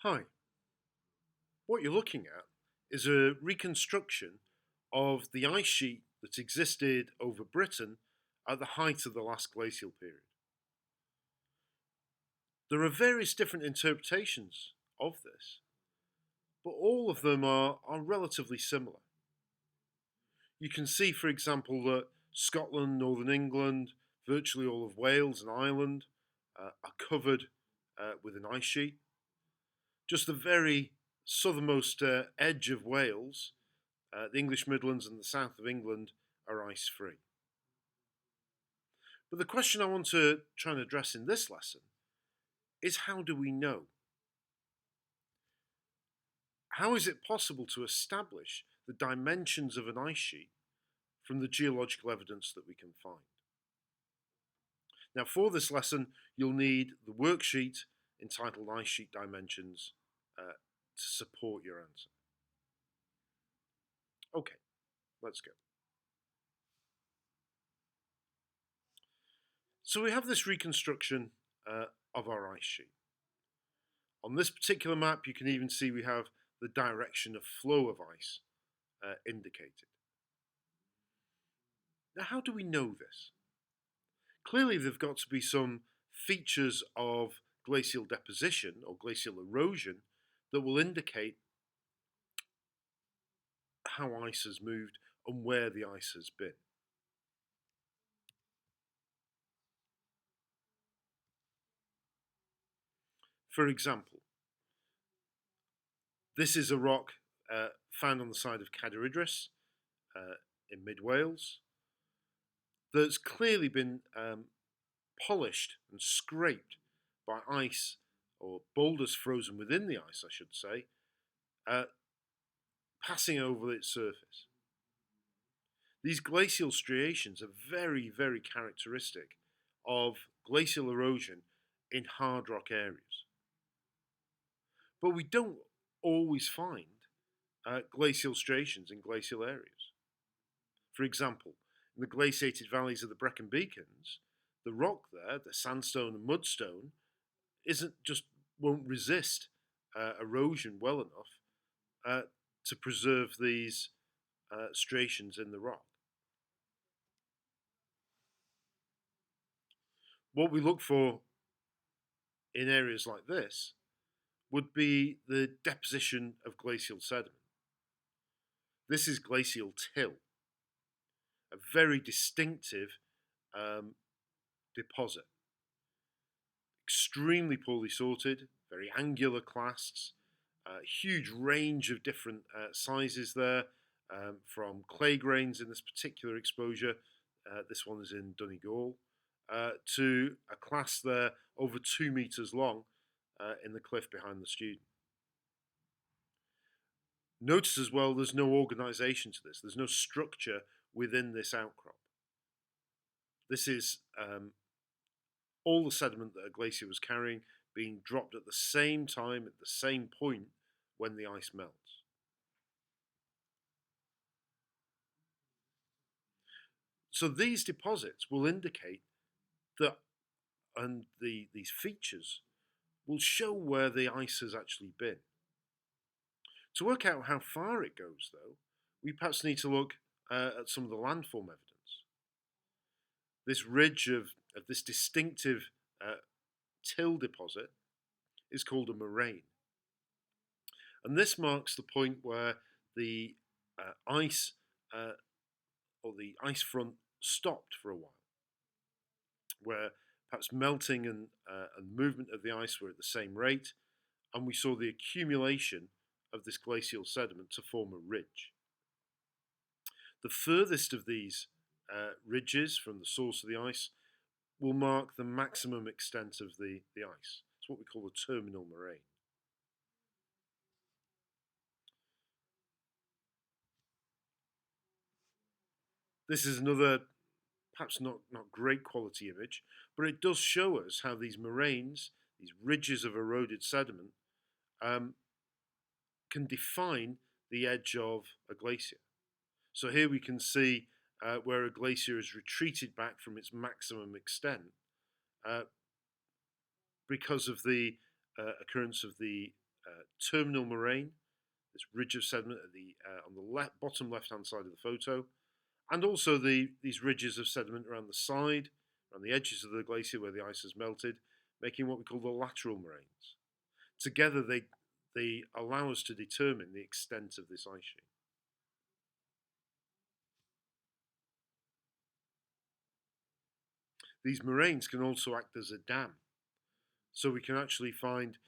Hi, what you're looking at is a reconstruction of the ice sheet that existed over Britain at the height of the last glacial period. There are various different interpretations of this, but all of them are relatively similar. You can see, for example, that Scotland, Northern England, virtually all of Wales and Ireland are covered with an ice sheet. Just the very southernmost edge of Wales, the English Midlands and the south of England are ice free. But the question I want to try and address in this lesson is, how do we know? How is it possible to establish the dimensions of an ice sheet from the geological evidence that we can find? Now, for this lesson, you'll need the worksheet entitled Ice Sheet Dimensions to support your answer. Okay, let's go. So we have this reconstruction of our ice sheet. On this particular map, you can even see we have the direction of flow of ice indicated. Now, how do we know this? Clearly, there've got to be some features of glacial deposition or glacial erosion that will indicate how ice has moved and where the ice has been. For example, this is a rock found on the side of Cadair Idris in mid Wales that's clearly been polished and scraped by ice, or boulders frozen within the ice, I should say, passing over its surface. These glacial striations are very, very characteristic of glacial erosion in hard rock areas. But we don't always find glacial striations in glacial areas. For example, in the glaciated valleys of the Brecon Beacons, the rock there, the sandstone and mudstone, won't resist erosion well enough to preserve these striations in the rock. What we look for in areas like this would be the deposition of glacial sediment. This is glacial till, a very distinctive deposit. Extremely poorly sorted, very angular clasts, huge range of different sizes there, from clay grains in this particular exposure, this one is in Donegal, to a clast there over 2 metres long in the cliff behind the student. Notice as well there's no organisation to this, there's no structure within this outcrop. This is all the sediment that a glacier was carrying being dropped at the same time, at the same point when the ice melts. So these deposits will indicate that, and these features will show where the ice has actually been. To work out how far it goes, though, we perhaps need to look at some of the landform evidence. This ridge of this distinctive till deposit is called a moraine. And this marks the point where the ice or the ice front stopped for a while, where perhaps melting and movement of the ice were at the same rate, and we saw the accumulation of this glacial sediment to form a ridge. The furthest of these ridges from the source of the ice will mark the maximum extent of the ice. It's what we call the terminal moraine. This is another perhaps not great quality image, but it does show us how these moraines, these ridges of eroded sediment, can define the edge of a glacier. So here we can see where a glacier has retreated back from its maximum extent because of the occurrence of the terminal moraine, this ridge of sediment at the on the bottom left-hand side of the photo, and also these ridges of sediment around the side, around the edges of the glacier where the ice has melted, making what we call the lateral moraines. Together, they allow us to determine the extent of this ice sheet. These moraines can also act as a dam, so we can actually find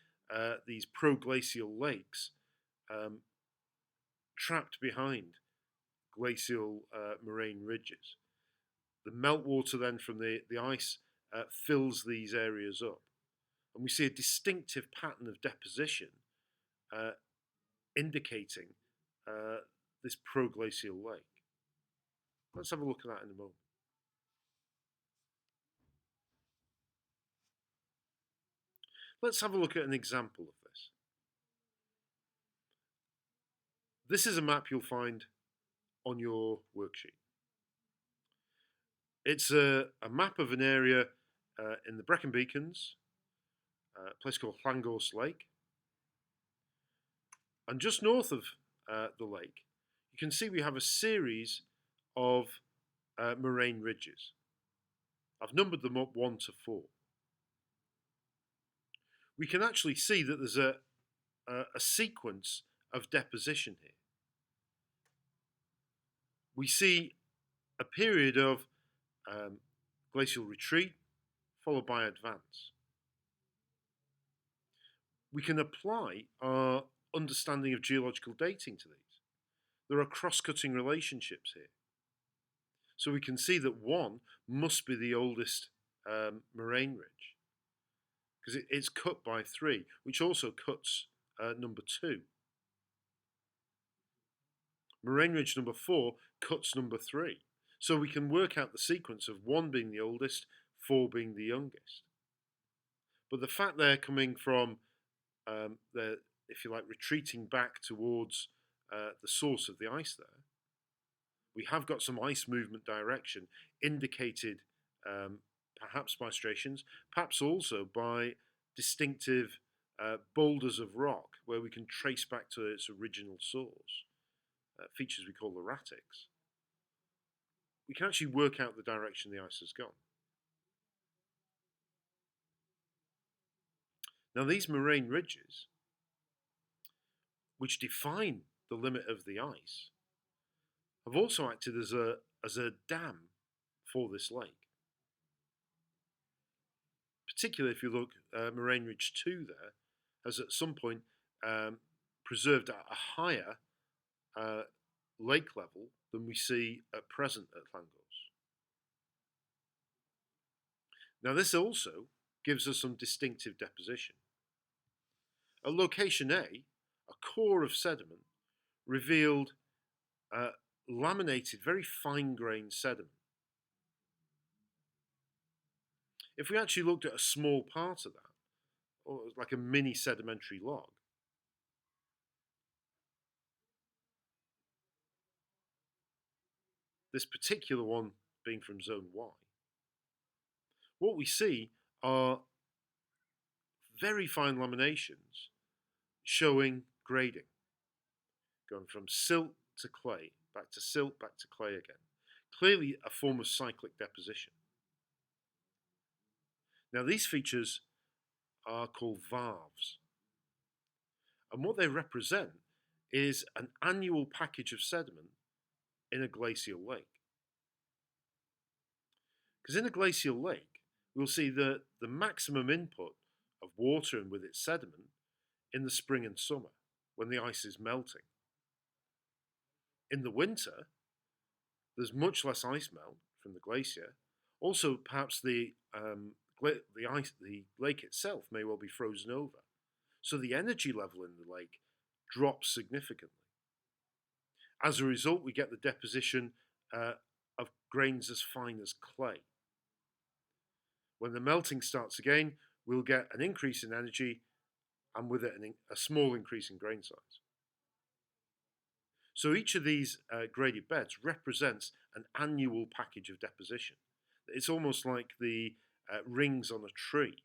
these proglacial lakes trapped behind glacial moraine ridges. The meltwater then from the ice fills these areas up, and we see a distinctive pattern of deposition indicating this proglacial lake. Let's have a look at that in a moment. Let's have a look at an example of this. This is a map you'll find on your worksheet. It's a map of an area in the Brecon Beacons, a place called Llangors Lake. And just north of the lake, you can see we have a series of moraine ridges. I've numbered them up 1 to 4. We can actually see that there's a sequence of deposition here. We see a period of glacial retreat followed by advance. We can apply our understanding of geological dating to these. There are cross-cutting relationships here. So we can see that 1 must be the oldest moraine ridge, because it's cut by 3, which also cuts number 2. Moraine ridge number 4 cuts number 3. So we can work out the sequence of 1 being the oldest, 4 being the youngest. But the fact they're coming from, if you like, retreating back towards the source of the ice there, we have got some ice movement direction indicated perhaps by striations, perhaps also by distinctive boulders of rock where we can trace back to its original source, features we call erratics. We can actually work out the direction the ice has gone. Now these moraine ridges, which define the limit of the ice, have also acted as a dam for this lake. Particularly if you look, moraine ridge 2 there has at some point preserved at a higher lake level than we see at present at Llangors. Now this also gives us some distinctive deposition. At location A, a core of sediment revealed laminated, very fine-grained sediment. If we actually looked at a small part of that, or like a mini sedimentary log, this particular one being from zone Y, what we see are very fine laminations showing grading, going from silt to clay, back to silt, back to clay again. Clearly a form of cyclic deposition. Now these features are called varves, and what they represent is an annual package of sediment in a glacial lake. Because in a glacial lake, we'll see the maximum input of water and with its sediment in the spring and summer, when the ice is melting. In the winter, there's much less ice melt from the glacier. Also, perhaps the lake itself may well be frozen over. So the energy level in the lake drops significantly. As a result, we get the deposition of grains as fine as clay. When the melting starts again, we'll get an increase in energy and with it a small increase in grain size. So each of these graded beds represents an annual package of deposition. It's almost like the rings on a tree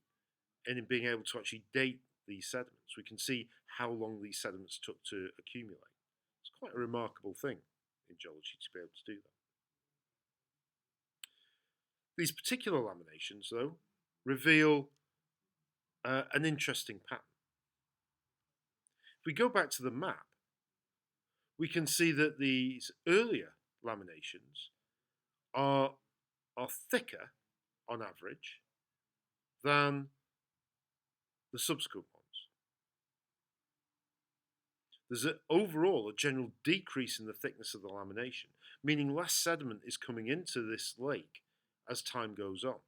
in being able to actually date these sediments. We can see how long these sediments took to accumulate. It's quite a remarkable thing in geology to be able to do that. These particular laminations, though, reveal an interesting pattern. If we go back to the map, we can see that these earlier laminations are thicker on average than the subsequent ones. There's overall a general decrease in the thickness of the lamination, meaning less sediment is coming into this lake as time goes on.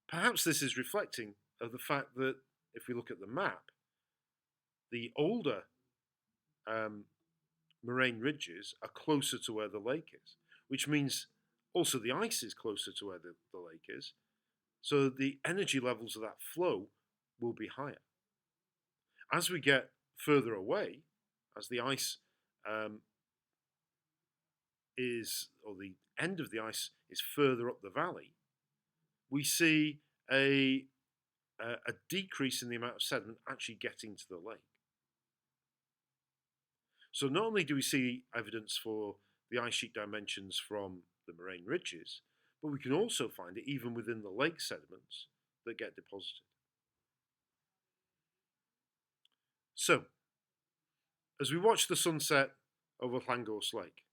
Perhaps this is reflecting of the fact that if we look at the map, the older moraine ridges are closer to where the lake is, which means also the ice is closer to where the lake is, so the energy levels of that flow will be higher. As we get further away, as the ice or the end of the ice is further up the valley, we see a decrease in the amount of sediment actually getting to the lake. So not only do we see evidence for the ice sheet dimensions from the moraine ridges, but we can also find it even within the lake sediments that get deposited. So, as we watch the sunset over Llangors Lake,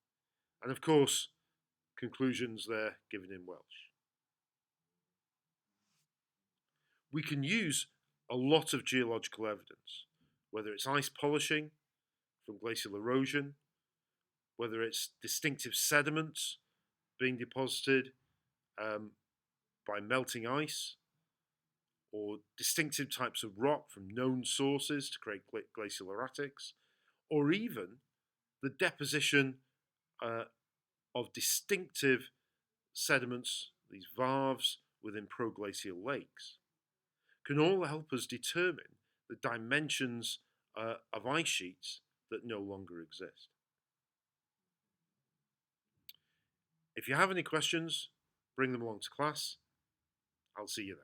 and of course, conclusions there given in Welsh, we can use a lot of geological evidence, whether it's ice polishing from glacial erosion, whether it's distinctive sediments being deposited by melting ice, or distinctive types of rock from known sources to create glacial erratics, or even the deposition of distinctive sediments, these varves within proglacial lakes, can all help us determine the dimensions of ice sheets that no longer exist. If you have any questions, bring them along to class. I'll see you then.